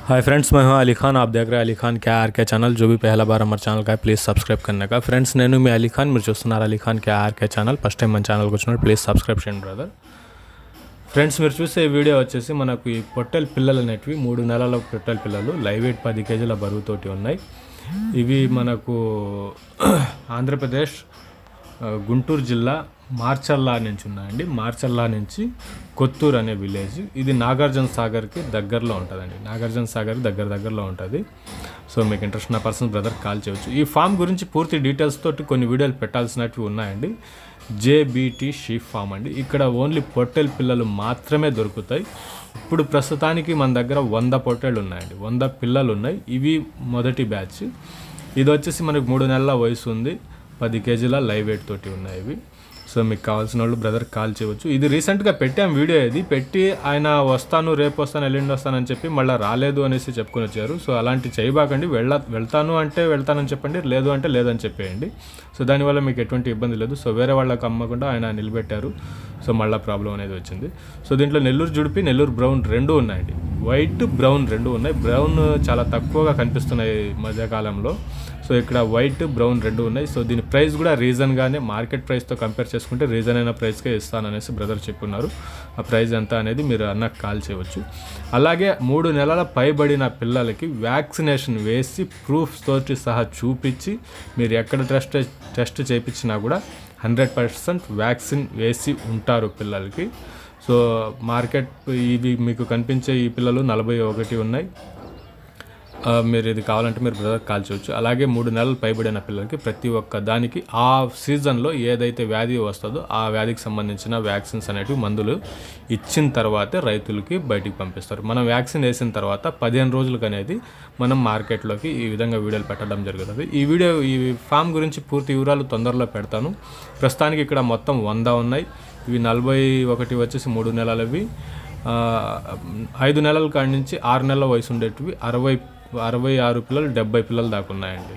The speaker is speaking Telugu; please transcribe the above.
हाय फ्रेंड्स, मैं हूं अली खान। आप देख रहे हैं अली खान के आर के चैनल। जो भी पहला बार हमारे ఛానల్ का प्लीज़ సబ్స్క్రైబ్ करने का। ఫ్రెండ్స్, నేను మీ అలీ ఖాన్, మీరు చూస్తున్నారు అలీ ఖాన్ के R K channel. First time మన ఛానల్కి వచ్చినప్పుడు ప్లీజ్ సబ్స్క్రైబ్ చేయండి బ్రదర్. ఫ్రెండ్స్, మీరు చూసే వీడియో వచ్చేసి మనకు ఈ పొట్టెల పిల్లలు అనేటివి 3 నెలల పొట్టెల పిల్లలు లైవ్ వెయిట్ 10 కేజీల బరువుతోటి ఉన్నాయి. ఇవి మనకు ఆంధ్రప్రదేశ్ గుంటూరు జిల్లా మార్చల్లా నుంచి ఉన్నాయండి. మార్చల్లా నుంచి కొత్తూరు అనే విలేజ్. ఇది నాగార్జున సాగర్కి దగ్గరలో ఉంటుందండి. నాగార్జున సాగర్ దగ్గరలో ఉంటుంది. సో మీకు ఇంట్రెస్ట్ ఉన్న పర్సన్ బ్రదర్ కాల్ చేయవచ్చు. ఈ ఫామ్ గురించి పూర్తి డీటెయిల్స్ తోటి కొన్ని వీడియోలు పెట్టాల్సినవి ఉన్నాయండి. జేబీటీ షీప్ ఫామ్ అండి. ఇక్కడ ఓన్లీ పొట్టెల పిల్లలు మాత్రమే దొరుకుతాయి. ఇప్పుడు ప్రస్తుతానికి మన దగ్గర 100 పొట్టేళ్ళు ఉన్నాయండి. 100 పిల్లలు ఉన్నాయి. ఇవి మొదటి బ్యాచ్. ఇది వచ్చేసి మనకు 3 నెలల వయసు ఉంది. 10 కేజీల లైవ్ వెయిట్ తోటి ఉన్నాయి ఇవి. సో మీకు కావాల్సిన వాళ్ళు బ్రదర్ కాల్ చేయవచ్చు. ఇది రీసెంట్గా పెట్టాం వీడియో. ఇది పెట్టి ఆయన వస్తాను, రేపు వస్తాను, ఎల్లుండి వస్తానని చెప్పి మళ్ళీ రాలేదు అనేసి చెప్పుకొని వచ్చారు. సో అలాంటి చేయబాకండి. వెళ్తాను అంటే వెళ్తానని చెప్పండి, లేదు అంటే లేదని చెప్పేయండి. సో దానివల్ల మీకు ఎటువంటి ఇబ్బంది లేదు. సో వేరే వాళ్ళకి అమ్మకుండా ఆయన నిలబెట్టారు. సో మళ్ళీ ప్రాబ్లం అనేది వచ్చింది. సో దీంట్లో నెల్లూరు జుడిపి, నెల్లూరు బ్రౌన్ రెండు ఉన్నాయండి. వైట్, బ్రౌన్ రెండు ఉన్నాయి. బ్రౌన్ చాలా తక్కువగా కనిపిస్తున్నాయి మధ్యకాలంలో. సో ఇక్కడ వైట్, బ్రౌన్ రెండు ఉన్నాయి. సో దీని ప్రైస్ కూడా రీజన్గానే మార్కెట్ ప్రైస్తో కంపేర్ చేసుకుంటే రీజన్ అయిన ప్రైస్కే ఇస్తాననేసి బ్రదర్ చెప్పున్నారు. ఆ ప్రైస్ ఎంత అనేది మీరు అన్నకు కాల్ చేయవచ్చు. అలాగే 3 నెలల పైబడిన పిల్లలకి వ్యాక్సినేషన్ వేసి ప్రూఫ్స్ తోటి సహా చూపించి మీరు ఎక్కడ టెస్ట్ చేయించినా కూడా 100% వ్యాక్సిన్ వేసి ఉంటారు పిల్లలకి. సో మార్కెట్ ఇవి మీకు కనిపించే ఈ పిల్లలు 41 ఉన్నాయి. మీరు ఇది కావాలంటే మీరు బ్రదర్ కాల్ చేయవచ్చు. అలాగే 3 నెలలు పైబడిన పిల్లలకి ప్రతి ఒక్క దానికి ఆ సీజన్లో ఏదైతే వ్యాధి వస్తుందో ఆ వ్యాధికి సంబంధించిన వ్యాక్సిన్స్ అనేటివి మందులు ఇచ్చిన తర్వాతే రైతులకి బయటికి పంపిస్తారు. మనం వ్యాక్సిన్ వేసిన తర్వాత 15 రోజులకు అనేది మనం మార్కెట్లోకి ఈ విధంగా వీడియోలు పెట్టడం జరుగుతుంది. ఈ ఫామ్ గురించి పూర్తి వివరాలు తొందరలో పెడతాను. ప్రస్తుతానికి ఇక్కడ మొత్తం 100 ఉన్నాయి. ఇవి 41 వచ్చేసి 3 నెలలవి. 5 నెలల కాడి నుంచి 6 నెలల వయసు ఉండేటివి 66 పిల్లలు, 70 పిల్లలు దాకా ఉన్నాయండి.